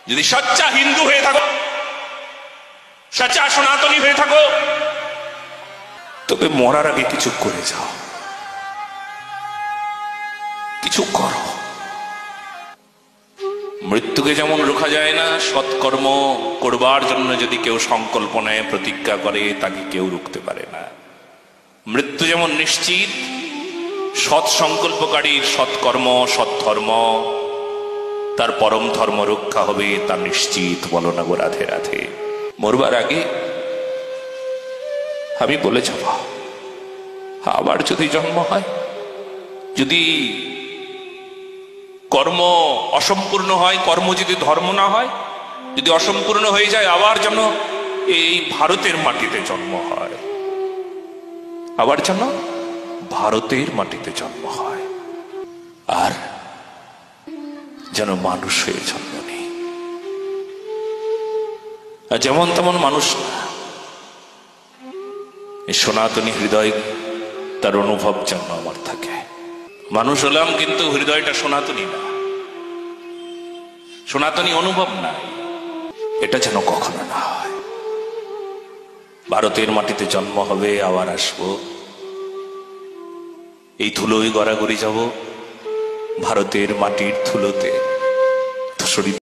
যদি সচ্চা হিন্দু হয়ে থাকো, সচ্চা সনাতনী হয়ে থাকো, তবে মরার আগে কিছু করে যাও, কিছু করো। মৃত্যুকে যেমন রোখা যায় না, সৎকর্ম করবার জন্য যদি কেউ সংকল্প নেয়, প্রতিজ্ঞা করে, তাকে কেউ রুখতে পারে না। মৃত্যু যেমন নিশ্চিত, সৎ সংকল্পকারীর সৎকর্ম, সৎধর্ম, তার পরম ধর্ম রক্ষা হবে, তার নিশ্চিত। বলো না গো রাধে রাধে। মরবার আগে আমি বলে যাব, আবার যদি জন্ম হয়, যদি কর্ম অসম্পূর্ণ হয়, কর্ম যদি ধর্ম না হয়, যদি অসম্পূর্ণ হয়ে যায়, আবার যেন এই ভারতের মাটিতে জন্ম হয়, আবার যেন ভারতের মাটিতে জন্ম হয়, আর যেন মানুষ হয়ে জন্ম নেই। যেমন তেমন মানুষ না, এই সনাতনী হৃদয়, তার অনুভব যেন আমার থাকে। মানুষ হলাম, কিন্তু হৃদয়টা সনাতনী না, সনাতনী অনুভব নাই, এটা যেন কখনো না হয়। ভারতের মাটিতে জন্ম হবে, আবার আসবো, এই ধুলোয় গড়াগড়ি যাব, ভারতের মাটির ধুলোতে।